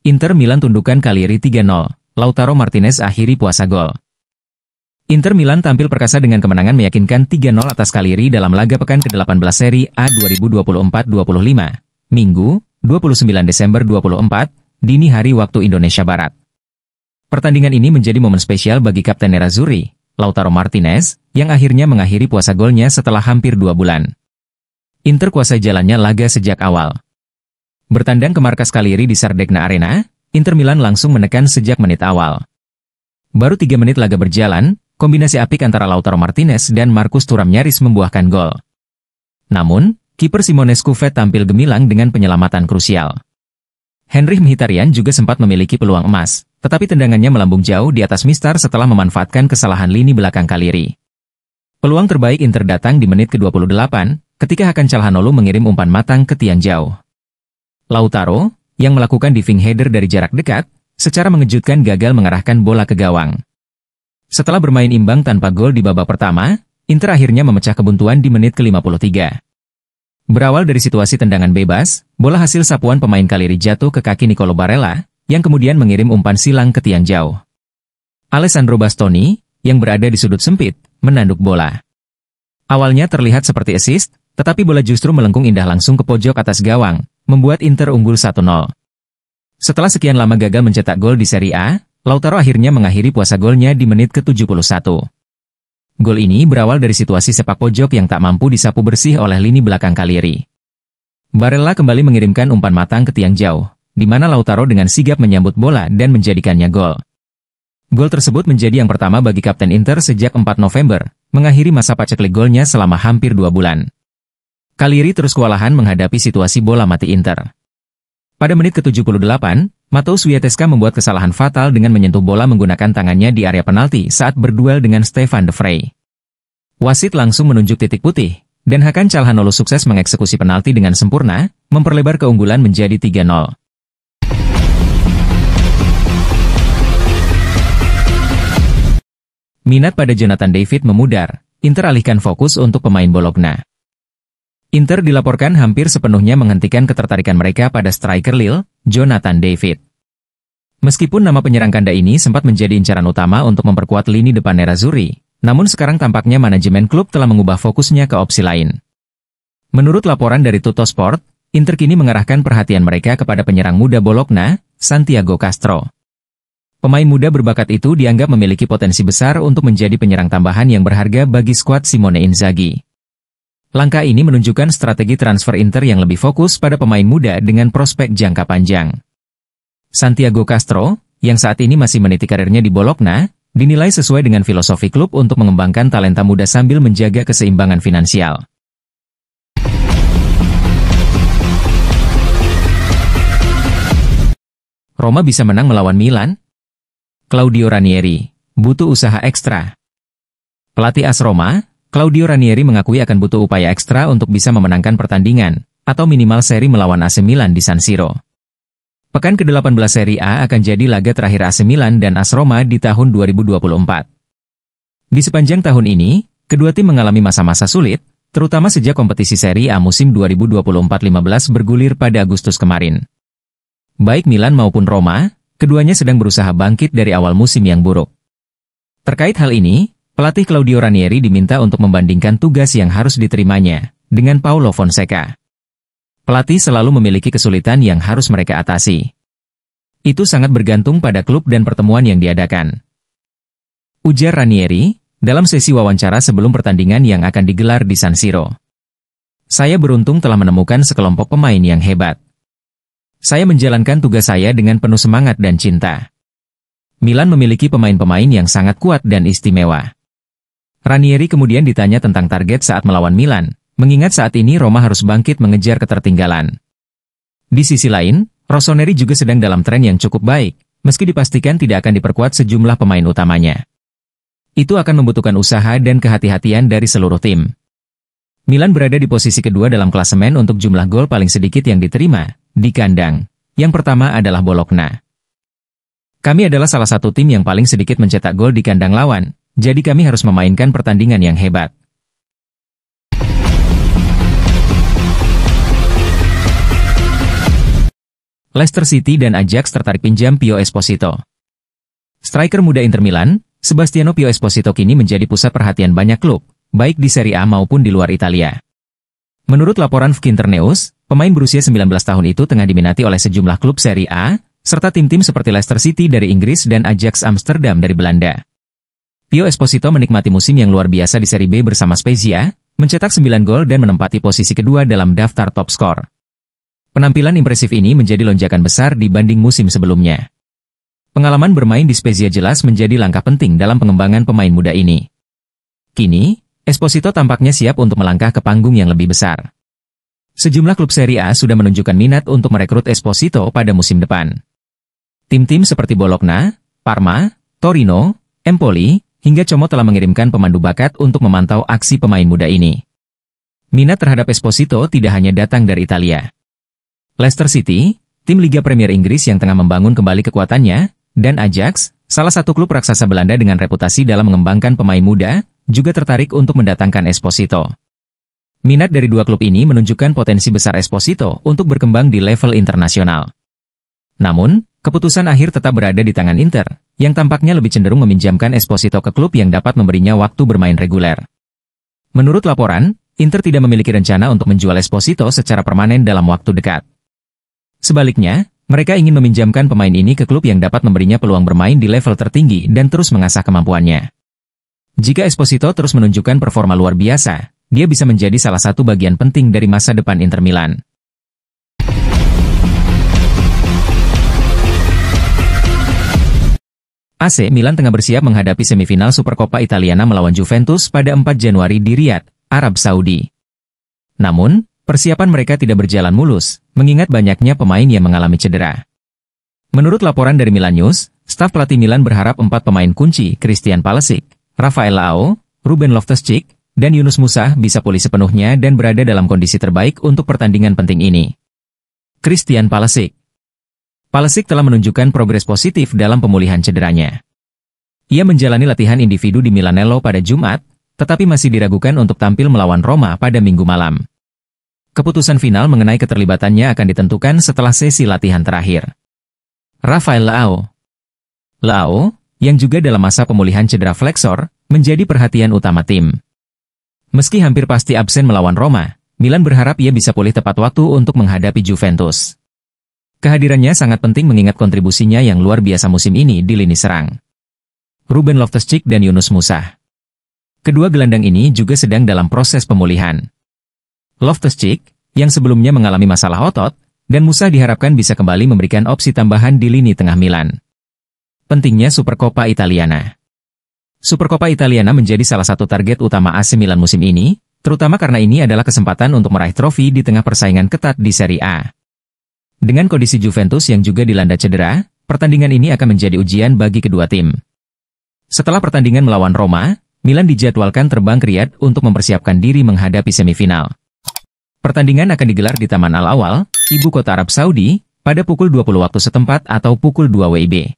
Inter Milan tundukkan Cagliari 3-0, Lautaro Martinez akhiri puasa gol. Inter Milan tampil perkasa dengan kemenangan meyakinkan 3-0 atas Cagliari dalam laga pekan ke-18 Serie A 2024-25, Minggu, 29 Desember 24, dini hari waktu Indonesia Barat. Pertandingan ini menjadi momen spesial bagi Kapten Nerazzurri, Lautaro Martinez, yang akhirnya mengakhiri puasa golnya setelah hampir 2 bulan. Inter kuasai jalannya laga sejak awal. Bertandang ke markas Cagliari di Sardegna Arena, Inter Milan langsung menekan sejak menit awal. Baru 3 menit laga berjalan, kombinasi apik antara Lautaro Martinez dan Marcus Thuram nyaris membuahkan gol. Namun, kiper Simone Scuffet tampil gemilang dengan penyelamatan krusial. Henrikh Mkhitaryan juga sempat memiliki peluang emas, tetapi tendangannya melambung jauh di atas mistar setelah memanfaatkan kesalahan lini belakang Cagliari. Peluang terbaik Inter datang di menit ke-28, ketika Hakan Calhanoglu mengirim umpan matang ke tiang jauh. Lautaro, yang melakukan diving header dari jarak dekat, secara mengejutkan gagal mengarahkan bola ke gawang. Setelah bermain imbang tanpa gol di babak pertama, Inter akhirnya memecah kebuntuan di menit ke-53. Berawal dari situasi tendangan bebas, bola hasil sapuan pemain Cagliari jatuh ke kaki Nicolo Barella, yang kemudian mengirim umpan silang ke tiang jauh. Alessandro Bastoni, yang berada di sudut sempit, menanduk bola. Awalnya terlihat seperti assist, tetapi bola justru melengkung indah langsung ke pojok atas gawang, membuat Inter unggul 1-0. Setelah sekian lama gagal mencetak gol di Serie A, Lautaro akhirnya mengakhiri puasa golnya di menit ke-71. Gol ini berawal dari situasi sepak pojok yang tak mampu disapu bersih oleh lini belakang Cagliari. Barella kembali mengirimkan umpan matang ke tiang jauh, di mana Lautaro dengan sigap menyambut bola dan menjadikannya gol. Gol tersebut menjadi yang pertama bagi Kapten Inter sejak 4 November, mengakhiri masa paceklik golnya selama hampir 2 bulan. Cagliari terus kewalahan menghadapi situasi bola mati Inter. Pada menit ke-78, Mateusz Wieteska membuat kesalahan fatal dengan menyentuh bola menggunakan tangannya di area penalti saat berduel dengan Stefan de Vrij. Wasit langsung menunjuk titik putih, dan Hakan Calhanoglu sukses mengeksekusi penalti dengan sempurna, memperlebar keunggulan menjadi 3-0. Minat pada Jonathan David memudar, Inter alihkan fokus untuk pemain Bologna. Inter dilaporkan hampir sepenuhnya menghentikan ketertarikan mereka pada striker Lille, Jonathan David. Meskipun nama penyerang kanda ini sempat menjadi incaran utama untuk memperkuat lini depan Nerazzurri, namun sekarang tampaknya manajemen klub telah mengubah fokusnya ke opsi lain. Menurut laporan dari Tuttosport, Inter kini mengarahkan perhatian mereka kepada penyerang muda Bologna, Santiago Castro. Pemain muda berbakat itu dianggap memiliki potensi besar untuk menjadi penyerang tambahan yang berharga bagi skuad Simone Inzaghi. Langkah ini menunjukkan strategi transfer Inter yang lebih fokus pada pemain muda dengan prospek jangka panjang. Santiago Castro, yang saat ini masih meniti karirnya di Bologna, dinilai sesuai dengan filosofi klub untuk mengembangkan talenta muda sambil menjaga keseimbangan finansial. Roma bisa menang melawan Milan? Claudio Ranieri, butuh usaha ekstra. Pelatih AS Roma, Claudio Ranieri mengakui akan butuh upaya ekstra untuk bisa memenangkan pertandingan, atau minimal seri melawan AC Milan di San Siro. Pekan ke-18 Serie A akan jadi laga terakhir AC Milan dan AS Roma di tahun 2024. Di sepanjang tahun ini, kedua tim mengalami masa-masa sulit, terutama sejak kompetisi Serie A musim 2024-15 bergulir pada Agustus kemarin. Baik Milan maupun Roma, keduanya sedang berusaha bangkit dari awal musim yang buruk. Terkait hal ini, pelatih Claudio Ranieri diminta untuk membandingkan tugas yang harus diterimanya dengan Paulo Fonseca. Pelatih selalu memiliki kesulitan yang harus mereka atasi. Itu sangat bergantung pada klub dan pertemuan yang diadakan. Ujar Ranieri, dalam sesi wawancara sebelum pertandingan yang akan digelar di San Siro. Saya beruntung telah menemukan sekelompok pemain yang hebat. Saya menjalankan tugas saya dengan penuh semangat dan cinta. Milan memiliki pemain-pemain yang sangat kuat dan istimewa. Ranieri kemudian ditanya tentang target saat melawan Milan, mengingat saat ini Roma harus bangkit mengejar ketertinggalan. Di sisi lain, Rossoneri juga sedang dalam tren yang cukup baik, meski dipastikan tidak akan diperkuat sejumlah pemain utamanya. Itu akan membutuhkan usaha dan kehati-hatian dari seluruh tim. Milan berada di posisi kedua dalam klasemen untuk jumlah gol paling sedikit yang diterima, di kandang. Yang pertama adalah Bologna. Kami adalah salah satu tim yang paling sedikit mencetak gol di kandang lawan, jadi kami harus memainkan pertandingan yang hebat. Leicester City dan Ajax tertarik pinjam Pio Esposito. Striker muda Inter Milan, Sebastiano Pio Esposito kini menjadi pusat perhatian banyak klub, baik di Serie A maupun di luar Italia. Menurut laporan Fkinternews, pemain berusia 19 tahun itu tengah diminati oleh sejumlah klub Serie A, serta tim-tim seperti Leicester City dari Inggris dan Ajax Amsterdam dari Belanda. Pio Esposito menikmati musim yang luar biasa di Serie B bersama Spezia, mencetak 9 gol dan menempati posisi kedua dalam daftar top skor. Penampilan impresif ini menjadi lonjakan besar dibanding musim sebelumnya. Pengalaman bermain di Spezia jelas menjadi langkah penting dalam pengembangan pemain muda ini. Kini, Esposito tampaknya siap untuk melangkah ke panggung yang lebih besar. Sejumlah klub Serie A sudah menunjukkan minat untuk merekrut Esposito pada musim depan. Tim-tim seperti Bologna, Parma, Torino, Empoli, hingga Como telah mengirimkan pemandu bakat untuk memantau aksi pemain muda ini. Minat terhadap Esposito tidak hanya datang dari Italia. Leicester City, tim Liga Premier Inggris yang tengah membangun kembali kekuatannya, dan Ajax, salah satu klub raksasa Belanda dengan reputasi dalam mengembangkan pemain muda, juga tertarik untuk mendatangkan Esposito. Minat dari dua klub ini menunjukkan potensi besar Esposito untuk berkembang di level internasional. Namun, keputusan akhir tetap berada di tangan Inter, yang tampaknya lebih cenderung meminjamkan Esposito ke klub yang dapat memberinya waktu bermain reguler. Menurut laporan, Inter tidak memiliki rencana untuk menjual Esposito secara permanen dalam waktu dekat. Sebaliknya, mereka ingin meminjamkan pemain ini ke klub yang dapat memberinya peluang bermain di level tertinggi dan terus mengasah kemampuannya. Jika Esposito terus menunjukkan performa luar biasa, dia bisa menjadi salah satu bagian penting dari masa depan Inter Milan. AC Milan tengah bersiap menghadapi semifinal Supercoppa Italiana melawan Juventus pada 4 Januari di Riyadh, Arab Saudi. Namun, persiapan mereka tidak berjalan mulus, mengingat banyaknya pemain yang mengalami cedera. Menurut laporan dari Milan News, staf pelatih Milan berharap 4 pemain kunci, Christian Pulisic, Rafael Leao, Ruben Loftus-Cheek, dan Yunus Musa bisa pulih sepenuhnya dan berada dalam kondisi terbaik untuk pertandingan penting ini. Christian Pulisic. Pulisic telah menunjukkan progres positif dalam pemulihan cederanya. Ia menjalani latihan individu di Milanello pada Jumat, tetapi masih diragukan untuk tampil melawan Roma pada Minggu malam. Keputusan final mengenai keterlibatannya akan ditentukan setelah sesi latihan terakhir. Rafael Leao. Leao, yang juga dalam masa pemulihan cedera flexor, menjadi perhatian utama tim. Meski hampir pasti absen melawan Roma, Milan berharap ia bisa pulih tepat waktu untuk menghadapi Juventus. Kehadirannya sangat penting mengingat kontribusinya yang luar biasa musim ini di lini serang. Ruben Loftus-Cheek dan Yunus Musa. Kedua gelandang ini juga sedang dalam proses pemulihan. Loftus-Cheek, yang sebelumnya mengalami masalah otot, dan Musa diharapkan bisa kembali memberikan opsi tambahan di lini tengah Milan. Pentingnya Supercoppa Italiana. Supercoppa Italiana menjadi salah satu target utama AC Milan musim ini, terutama karena ini adalah kesempatan untuk meraih trofi di tengah persaingan ketat di Serie A. Dengan kondisi Juventus yang juga dilanda cedera, pertandingan ini akan menjadi ujian bagi kedua tim. Setelah pertandingan melawan Roma, Milan dijadwalkan terbang ke Riyadh untuk mempersiapkan diri menghadapi semifinal. Pertandingan akan digelar di Taman Al Awal, ibu kota Arab Saudi, pada pukul 20 waktu setempat atau pukul 2 WIB.